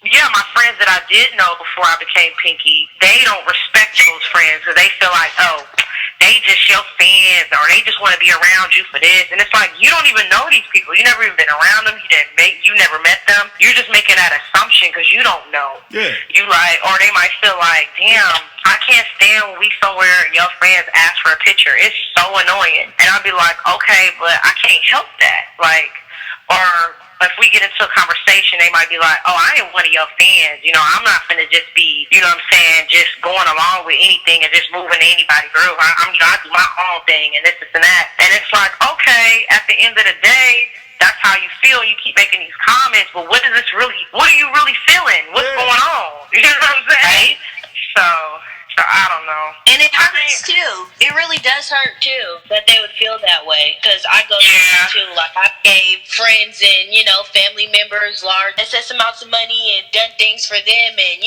yeah, my friends that I did know before I became Pinky, they don't respect those friends because they feel like, oh, they just your fans or they just want to be around you for this. And it's like, you don't even know these people. You never even been around them. You never met them. You're just making that assumption because you don't know. Yeah. You like, or they might feel like, damn, I can't stand when we somewhere and your friends ask for a picture. It's so annoying. And I'll be like, okay, but I can't help that. Like, or if we get into a conversation, they might be like, oh, I ain't one of your fans. You know, I'm not finna just be, you know what I'm saying, just going along with anything and just moving to anybody's groove. I do my own thing and this and that. And it's like, okay, at the end of the day, that's how you feel. You keep making these comments, but what are you really feeling? What's going on? You know what I'm saying? So I don't know. And it hurts too. It really does hurt too that they would feel that way. Because I go through it too. Like I gave friends and family members large excess amounts of money and done things for them. And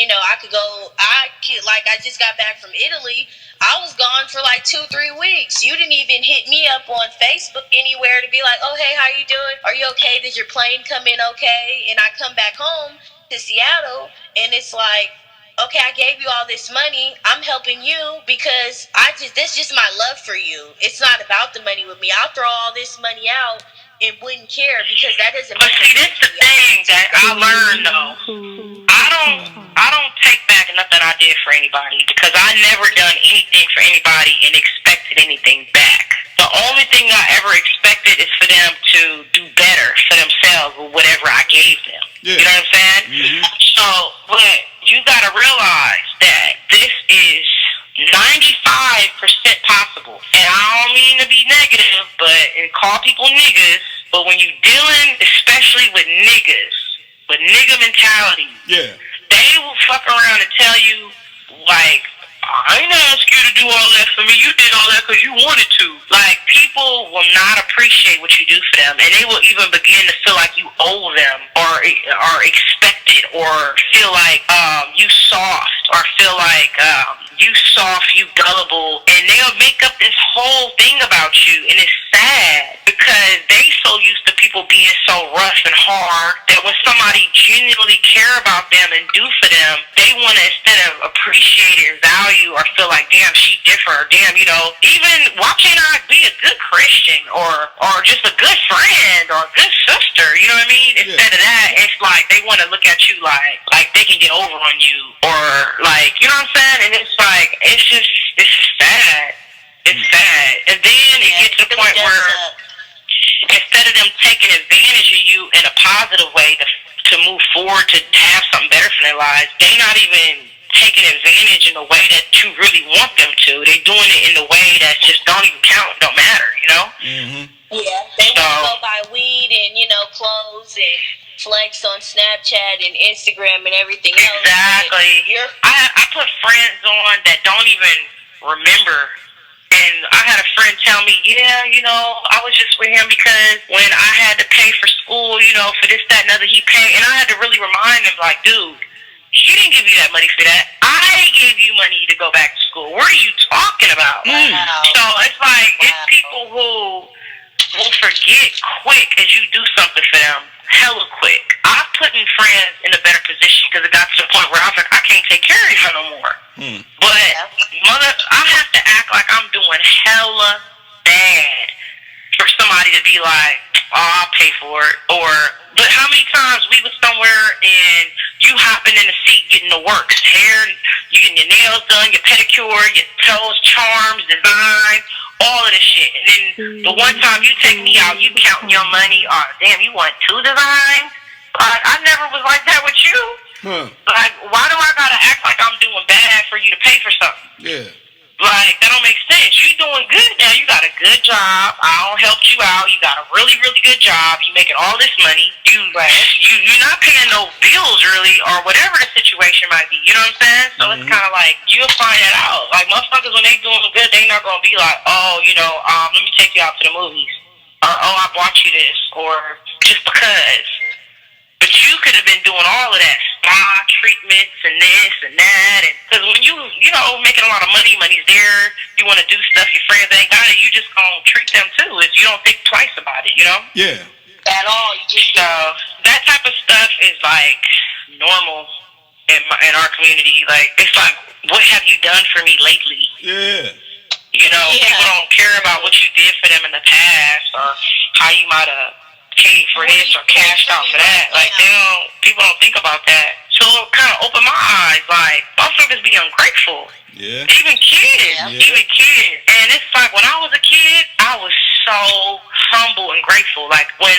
I just got back from Italy. I was gone for like 2-3 weeks. You didn't even hit me up on Facebook anywhere to be like, oh hey, how you doing? Are you okay? Did your plane come in okay? And I come back home to Seattle and it's like, okay, I gave you all this money. I'm helping you because that's just my love for you. It's not about the money with me. I'll throw all this money out and wouldn't care because that doesn't make sense. But see, this is the thing that I learned though. I don't take back nothing I did for anybody because I never done anything for anybody and expected anything back. The only thing I ever expected is for them to do better for themselves with whatever I gave them. Yeah. You know what I'm saying? Mm-hmm. So, but you gotta realize that this is 95% possible. And I don't mean to be negative, and call people niggas, but when you dealing, especially with niggas, with nigga mentality, they will fuck around and tell you, like, I ain't asked you to do all that for me. You did all that because you wanted to. Like, people will not appreciate what you do for them, and they will even begin to feel like you owe them or are expected or feel like you soft or feel like you soft, you gullible, and they'll make up this whole thing about you, and it's sad because they so used to people being so rough and hard that when somebody genuinely care about them and do for them, they want to, instead of appreciate it and value or feel like, damn, she different, or damn, even why can't I be a good Christian or just a good friend or a good sister, you know what I mean? Instead of that, it's like they want to look at you like they can get over on you or like, you know what I'm saying? And it's like, it's just sad. It's sad. And then it gets to the point where instead of them taking advantage of you in a positive way to move forward, to have something better for their lives, they not even taking advantage in the way that you really want them to. They doing it in the way that just don't even count, don't matter, Mm-hmm. Yeah, they want to go buy weed and, clothes and flex on Snapchat and Instagram and everything else. Exactly. I put friends on that don't even remember. And I had a friend tell me, I was just with him because when I had to pay for school, for this, that, and other, he paid. And I had to really remind him, like, dude, he didn't give you that money for that. I gave you money to go back to school. What are you talking about? Wow. So it's like, it's people who will forget quick as you do something for them, hella quick. I've put friends in a better position because it got to the point where I was like, I can't take care of her no more. But I have to act like I'm doing hella bad for somebody to be like, oh, I'll pay for it. But how many times we was somewhere and you hopping in the seat getting the works, hair, you getting your nails done, your pedicure, your toes, charms, design, all of this shit. And then the one time you take me out, you counting your money. Oh, damn, you want 2 designs? Like, I never was like that with you. Like, why do I gotta act like I'm doing bad for you to pay for something? Yeah. Like, that don't make sense. You doing good now. You got a good job. I don't help you out. You got a really, really good job. You making all this money. You're not paying no bills, really, or whatever the situation might be. You know what I'm saying? So it's kind of like, you'll find that out. Like, motherfuckers, when they doing good, they not going to be like, oh, let me take you out to the movies. Or, oh, I bought you this. Or just because. But you could have been doing all of that, spa treatments and this and that. And because when you making a lot of money's there, you want to do stuff your friends ain't got it, you just gonna treat them too. If you don't think twice about it, Yeah. at all. So that type of stuff is like normal in our community. Like, it's like, what have you done for me lately? Yeah. You know, people don't care about what you did for them in the past or how you might have paid for this or cashed out for that. Like, people don't think about that. So it kind of opened my eyes. Like, motherfuckers be ungrateful. Yeah. Even kids. And it's like, when I was a kid, I was so humble and grateful. Like, when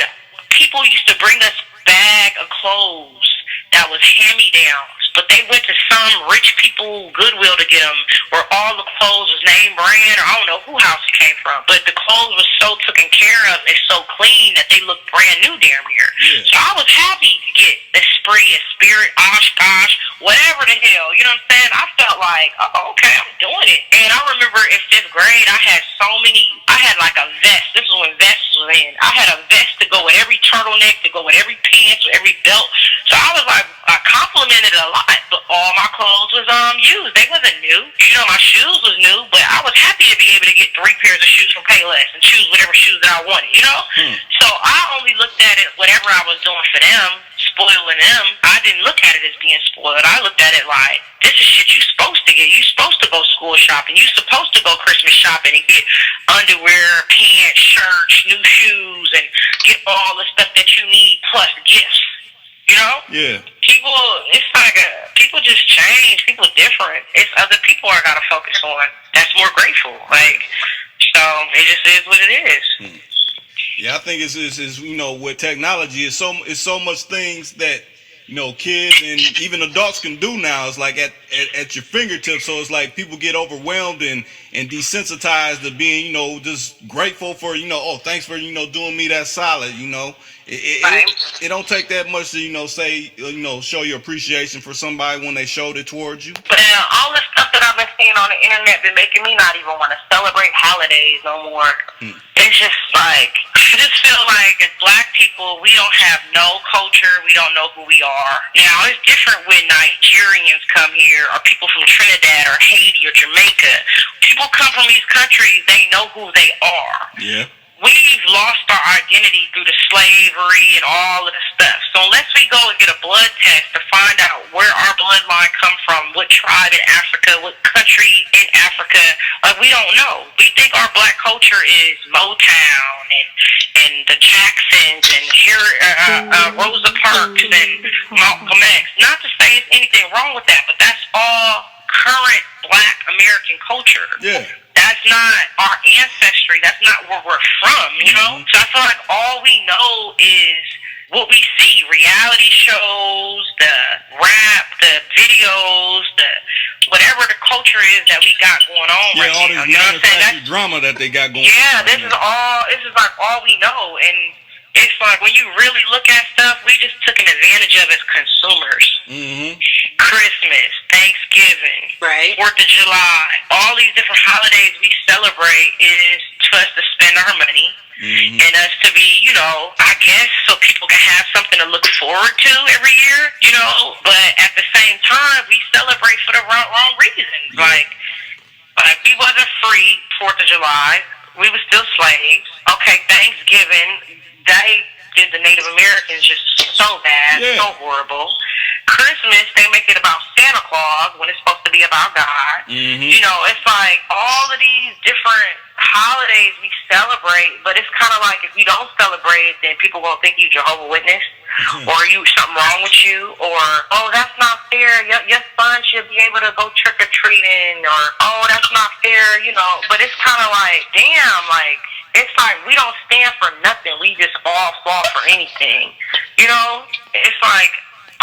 people used to bring us bag of clothes that was hand-me-downs, but they went to some rich people Goodwill to get them, where all the clothes was name brand, or I don't know who house it came from, but the clothes was so taken care of and so clean that they looked brand new damn near. Yeah. So I was happy to get Esprit, Spirit, Oshkosh, whatever the hell, you know what I'm saying? I felt like, oh, okay, I'm doing it. And I remember in 5th grade, I had like a vest. This was when vests was in. I had a vest to go with every turtleneck, to go with every pants, with every belt. So I was like, I complimented it a lot, but all my clothes was used. They wasn't new. You know, my shoes was new, but I was happy to be able to get 3 pairs of shoes from Payless and choose whatever shoes that I wanted, you know? So I only looked at it, whatever I was doing for them, spoiling them, I didn't look at it as being spoiled. I looked at it like, this is shit you supposed to get. You supposed to go school shopping. You supposed to go Christmas shopping and get underwear, pants, shirts, new shoes, and get all the stuff that you need plus gifts. You know? Yeah. People, it's like people just change. People different. It's other people I gotta focus on. That's more grateful. Like, so it just is what it is. Yeah, I think it's you know, with technology, it's so much things that, you know, kids and even adults can do now. It's like at your fingertips. So it's like people get overwhelmed and desensitized to being, you know, just grateful for, you know, oh, thanks for, you know, doing me that solid, you know. It don't take that much to, you know, say, you know, show your appreciation for somebody when they showed it towards you. But all the stuff that I've been seeing on the internet been making me not even want to celebrate holidays no more. It's just like, I just feel like as black people, we don't have no culture. We don't know who we are. Now, it's different when Nigerians come here or people from Trinidad or Haiti or Jamaica. People come from these countries, they know who they are. Yeah. We've lost our identity through the slavery and all of the stuff. So unless we go and get a blood test to find out where our bloodline come from, what tribe in Africa, what country in Africa, we don't know. We think our black culture is Motown and the Jacksons and Rosa Parks and Malcolm X. Not to say there's anything wrong with that, but that's all current black American culture. Yeah. That's not our ancestry. That's not where we're from, you know? So I feel like all we know is what we see. Reality shows, the rap, the videos, the whatever the culture is that we got going on right now. All this manufactured drama that they got going on. Yeah, this is like all we know. And it's like when you really look at stuff, we just took an advantage of as consumers. Christmas, Thanksgiving, right, 4th of July, all these different holidays we celebrate is for us to spend our money and us to be, you know, I guess so people can have something to look forward to every year, you know, but at the same time, we celebrate for the wrong reasons. Like we wasn't free 4th of July. We were still slaves. Okay, Thanksgiving, they did the Native Americans just so bad, so horrible. Christmas, they make it about Santa Claus when it's supposed to be about God. You know, it's like all of these different holidays we celebrate, but it's kind of like if you don't celebrate it, then people won't think you Jehovah's Witness, or you something wrong with you, or, oh, that's not fair, your son should be able to go trick-or-treating, or, oh, that's not fair, you know, but it's kind of like, damn, like, it's like we don't stand for nothing. We just all fall for anything. You know? It's like,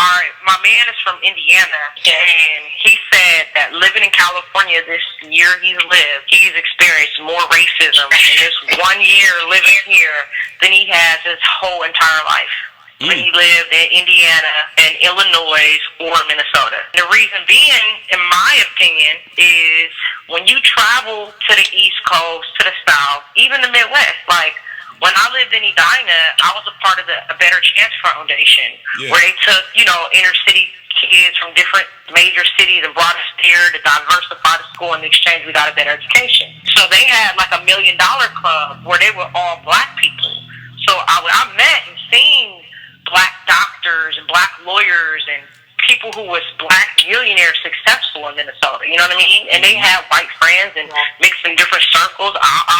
all right, my man is from Indiana, and he said that living in California this year he's lived, he's experienced more racism in this 1 year living here than he has his whole entire life. When he lived in Indiana and Illinois or Minnesota. And the reason being, in my opinion, is when you travel to the East Coast, to the South, even the Midwest, like when I lived in Edina, I was a part of the A Better Chance Foundation, where they took, you know, inner city kids from different major cities and brought us there to diversify the school. In exchange, we got a better education. So they had like $1 million club where they were all black people. So I met and lawyers and people who was black millionaires successful in Minnesota, you know what I mean? And they had white friends and mixed in different circles.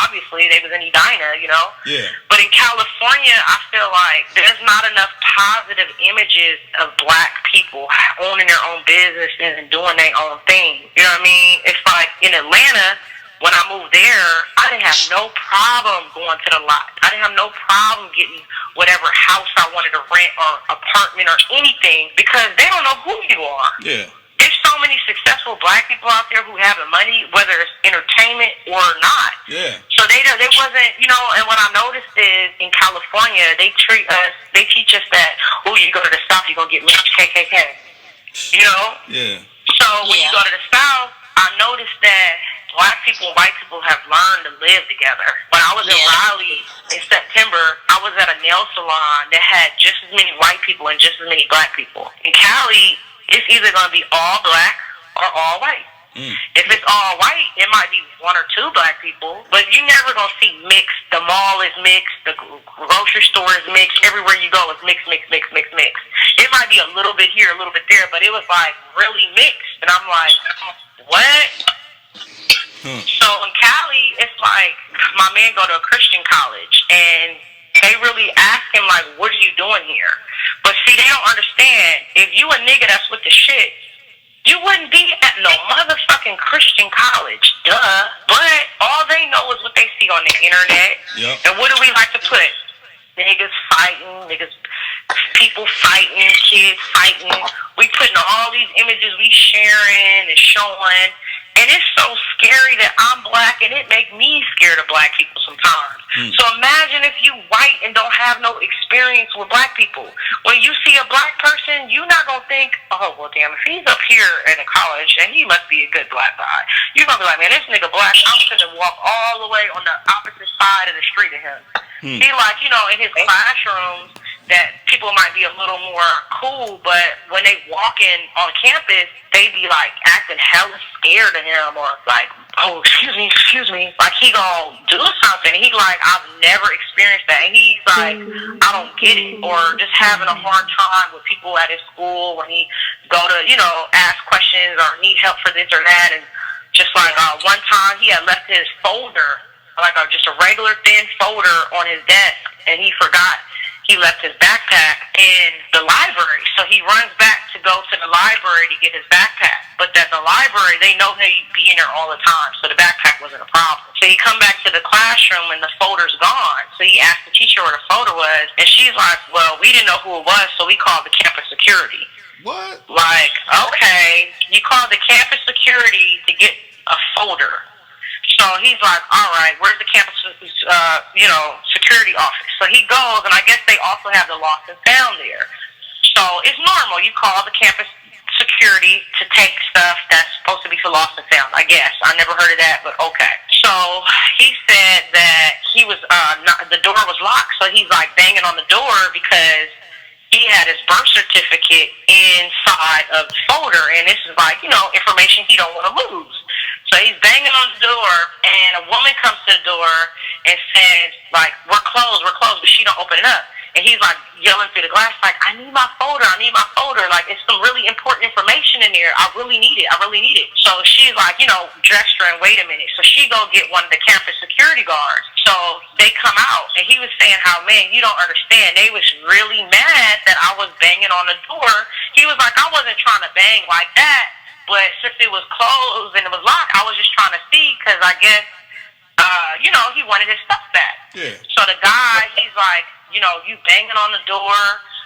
Obviously, they was in Edina, you know? Yeah. But in California, I feel like there's not enough positive images of black people owning their own businesses and doing their own thing. You know what I mean? It's like in Atlanta, when I moved there, I didn't have no problem going to the lot. I didn't have no problem getting whatever house I wanted to rent or apartment or anything because they don't know who you are. Yeah. There's so many successful black people out there who have the money, whether it's entertainment or not. Yeah. So they wasn't, you know, and what I noticed is in California, they teach us that, oh, you go to the South, you're going to get lynched, KKK. You know? Yeah. So when you go to the South, I noticed that black people and white people have learned to live together. When I was in Raleigh in September, I was at a nail salon that had just as many white people and just as many black people. In Cali, it's either going to be all black or all white. If it's all white, it might be one or two black people, but you're never going to see mixed. The mall is mixed. The grocery store is mixed. Everywhere you go is mixed. It might be a little bit here, a little bit there, but it was like really mixed. And I'm like, what? So in Cali, it's like my man go to a Christian college, and they really ask him, like, what are you doing here? But see, they don't understand. If you a nigga that's with the shit, you wouldn't be at no motherfucking Christian college, duh. But all they know is what they see on the internet. Yep. And what do we like to put? Niggas fighting, people fighting, kids fighting. We putting all these images we sharing and showing. And it's so scary that I'm black, and it make me scared of black people sometimes. So imagine if you white and don't have no experience with black people. When you see a black person, you're not going to think, oh, well, damn, if he's up here in a college, and he must be a good black guy. You're going to be like, man, this nigga black, I'm going to walk all the way on the opposite side of the street of him. He like, you know, in his classrooms, that people might be a little more cool, but when they walk in on campus, they be like acting hella scared of him, or like, oh, excuse me, like he gonna do something. He like, I've never experienced that. And he's like, I don't get it, or just having a hard time with people at his school when he go to, you know, ask questions or need help for this or that. And just like one time he had left his folder, like just a regular thin folder on his desk, and he forgot. He left his backpack in the library, so he runs back to go to the library to get his backpack. But at the library, they know he'd be in there all the time, so the backpack wasn't a problem. So he come back to the classroom and the folder's gone. So he asked the teacher where the folder was, and she's like, well, we didn't know who it was, so we called the campus security. What? Like, okay, you called the campus security to get a folder. So he's like, all right, where's the campus, security office? So he goes, and I guess they also have the lost and found there. So it's normal. You call the campus security to take stuff that's supposed to be for lost and found, I guess. I never heard of that, but okay. So he said that he was, the door was locked, so he's like banging on the door because he had his birth certificate inside of the folder, and this is like, you know, information he don't want to lose. So he's banging on the door, and a woman comes to the door and says, like, we're closed, but she don't open it up. And he's like yelling through the glass, like, I need my folder. Like, it's some really important information in there. I really need it. So she's like, you know, dressed her and wait a minute. So she go get one of the campus security guards. So they come out, and he was saying how, man, you don't understand. They was really mad that I was banging on the door. He was like, I wasn't trying to bang like that. But since it was closed and it was locked, I was just trying to see because I guess, he wanted his stuff back. Yeah. So the guy, he's like, you know, you banging on the door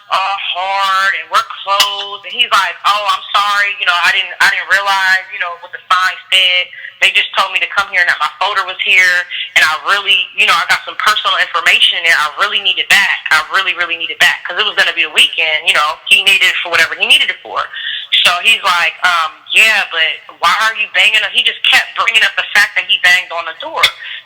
hard and we're closed. And he's like, oh, I'm sorry. You know, I didn't realize, you know, what the sign said. They just told me to come here and that my folder was here. And I really, you know, I got some personal information in there. I really need it back. I really, really need it back because it was going to be the weekend. You know, he needed it for whatever he needed it for. So he's like, yeah, but why are you banging? He just kept bringing up the fact that he banged on the door.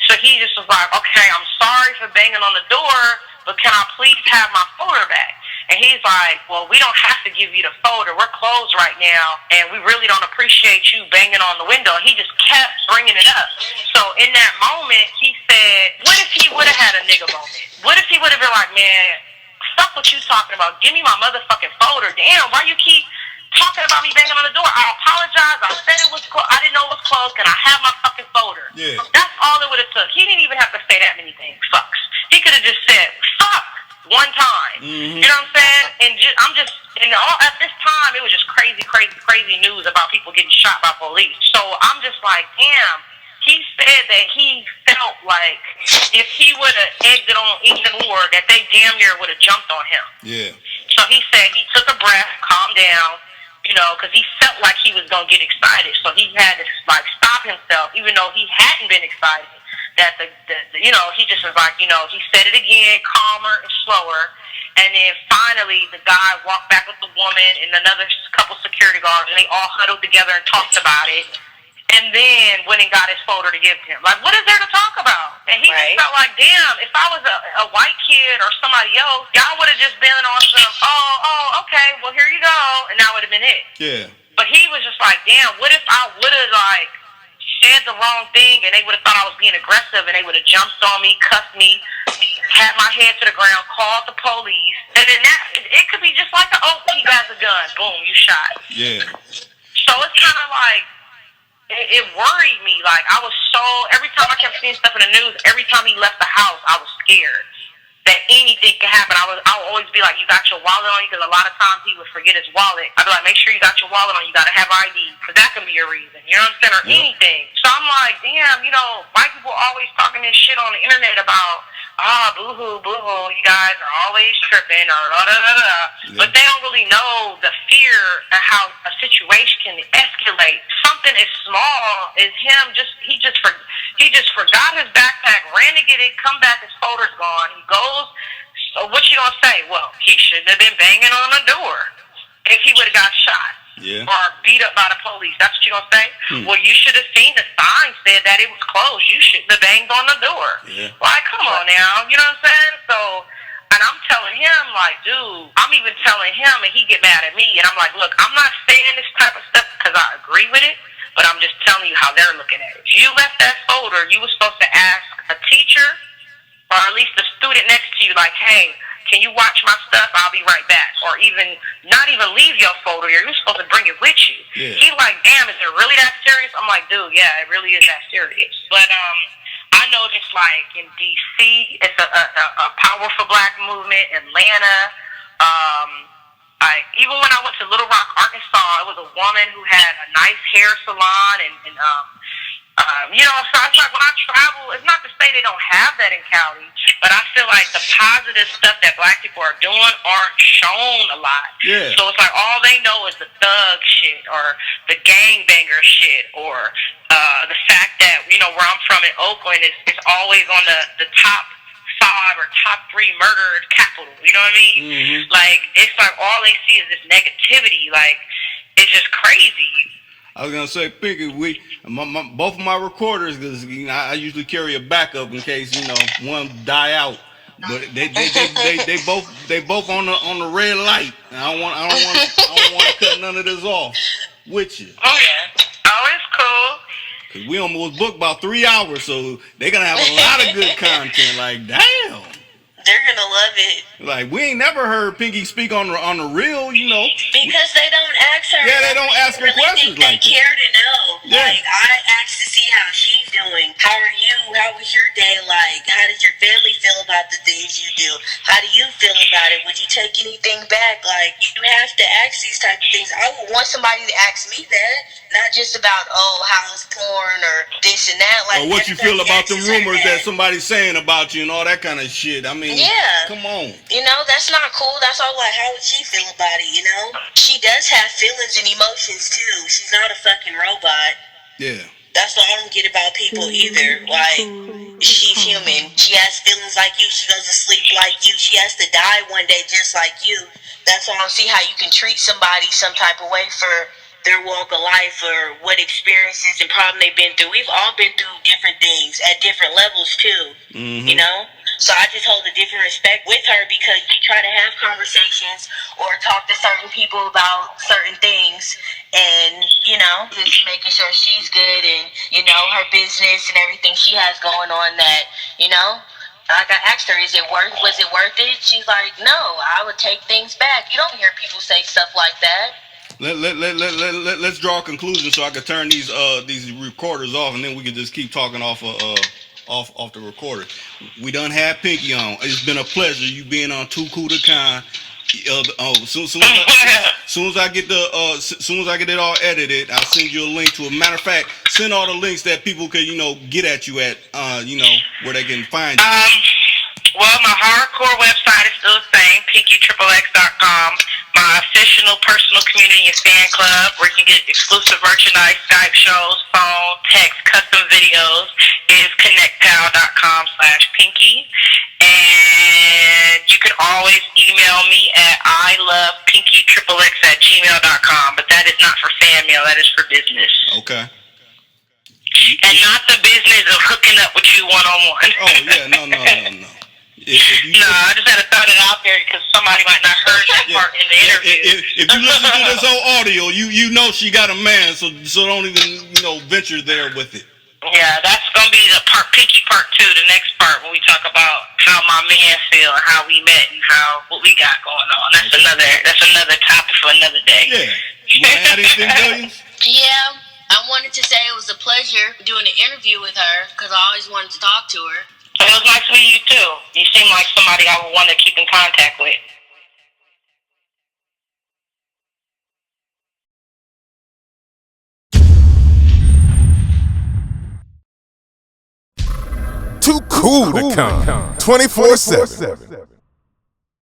So he just was like, okay, I'm sorry for banging on the door, but can I please have my folder back? And he's like, well, we don't have to give you the folder. We're closed right now, and we really don't appreciate you banging on the window. And he just kept bringing it up. So in that moment, he said, what if he would have had a nigga moment? What if he would have been like, man, fuck fuck what you talking about. Give me my motherfucking folder. Damn, why you keep talking about me banging on the door? I apologize. I said it was closed. I didn't know it was closed. Can I have my fucking folder? Yeah. That's all it would have took. He didn't even have to say that many things. Fucks. He could have just said fuck one time. You know what I'm saying? And at this time, it was just crazy news about people getting shot by police. So I'm just like, damn. He said that he felt like if he would have egged it on even more, that they damn near would have jumped on him. Yeah. So he said he took a breath, calmed down, because he felt like he was going to get excited. So he had to, stop himself, even though he hadn't been excited. That he just was like, he said it again, calmer and slower. And then finally, the guy walked back with the woman and another couple security guards, and they all huddled together and talked about it. And then went and got his folder to give to him. Like, what is there to talk about? And he just felt like, damn, if I was a white kid or somebody else, y'all would have just been on some, okay, well, here you go. And that would have been it. Yeah. But he was just like, damn, what if I would have, said the wrong thing and they would have thought I was being aggressive and they would have jumped on me, cuffed me, had my head to the ground, called the police. And then it could be just like, he got a gun. Boom, you shot. Yeah. So it's kind of like, it worried me. Like, I was every time I kept seeing stuff in the news, every time he left the house, I was scared that anything could happen. I would always be like, you got your wallet on you? Because a lot of times he would forget his wallet. I'd be like, make sure you got your wallet on. You got to have ID, because that can be a reason. You know what I'm saying? Or anything. So I'm like, damn, white people always talking this shit on the internet about, boo-hoo, you guys are always tripping, or da-da-da-da. Yeah. But they don't really know the fear of how a situation can escalate. Something as small as him, he just forgot his backpack, ran to get it, come back, his folder's gone. He goes, so what you gonna say? Well, he shouldn't have been banging on the door if he would have got shot. Yeah. Or beat up by the police. That's what you gonna say? Well, you should have seen the sign said that it was closed. You shouldn't have banged on the door. Yeah. Like, come on now. You know what I'm saying? So, and I'm telling him, like, dude, I'm even telling him, and he get mad at me, and I'm like, look, I'm not saying this type of stuff because I agree with it, but I'm just telling you how they're looking at it. If you left that folder, you were supposed to ask a teacher or at least a student next to you, like, hey, can you watch my stuff? I'll be right back. Or not even leave your folder. You're supposed to bring it with you. Yeah. He's like, damn, is it really that serious? I'm like, dude, yeah, it really is that serious. But I noticed, like, in D.C., it's a powerful black movement. Atlanta, even when I went to Little Rock, Arkansas, it was a woman who had a nice hair salon and so it's like when I travel, it's not to say they don't have that in Cali, but I feel like the positive stuff that black people are doing aren't shown a lot. Yeah. So it's like all they know is the thug shit or the gangbanger shit or the fact that, where I'm from in Oakland is always on the top 5 or top 3 murdered capital. You know what I mean? Mm-hmm. Like, it's like all they see is this negativity. Like, it's just crazy. I was gonna say, Pinky, both of my recorders, because I usually carry a backup in case one die out. But they both on the red light. And I don't want to cut none of this off with you. Oh yeah, it's cool. Cause we almost booked about 3 hours, so they're gonna have a lot of good content. Like, damn. They're gonna love it. Like, we ain't never heard Pinky speak on the real, Because they don't ask her. Yeah, they don't ask her really questions like that. They care to know. Yeah. Like, I asked to see how she's doing. How are you? How was your day like? How does your family feel about the things you do? How do you feel about it? Would you take anything back? Like, you have to ask these type of things. I would want somebody to ask me that, not just about, how's porn or this and that. Like, or what you feel about the rumors that somebody's saying about you and all that kind of shit. I mean, yeah. Come on. That's not cool. That's all like, how would she feel about it, She does have feelings and emotions, too. She's not a fucking robot. Yeah. That's what I don't get about people either. Like, she's human. She has feelings like you. She goes to sleep like you. She has to die one day just like you. That's why I don't see how you can treat somebody some type of way for their walk of life or what experiences and problem they've been through. We've all been through different things at different levels, too. Mm-hmm. So I just hold a different respect with her because we try to have conversations or talk to certain people about certain things and, just making sure she's good and, her business and everything she has going on that, Like I asked her, was it worth it? She's like, no, I would take things back. You don't hear people say stuff like that. Let's draw a conclusion so I can turn these recorders off, and then we can just keep talking off the recorder. We done had Pinky on. It's been a pleasure you being on Too Cool to Kind. Soon as I get it all edited, I'll send you a link to it. Matter of fact, send all the links that people can get at you at where they can find you. Well, my hardcore website is still the same, pinkyxxx.com. My official personal community and fan club, where you can get exclusive merchandise, Skype shows, phone, text, custom videos, is connectpal.com/pinky. And you can always email me at ilovepinkyxxx@gmail.com. But that is not for fan mail, that is for business. Okay. And not the business of hooking up with you one-on-one. Oh, yeah, no. I just had to throw it out there because somebody might not heard that part in the interview. If you listen to this whole audio, you know she got a man, so don't even venture there with it. Yeah, that's gonna be the Pinky part 2, the next part when we talk about how my man feel and how we met and what we got going on. That's another topic for another day. Yeah. You wanna add anything, Williams? Yeah, I wanted to say it was a pleasure doing an interview with her because I always wanted to talk to her. It was nice meeting you too. You seem like somebody I would want to keep in contact with. Too cool to come. 24/7.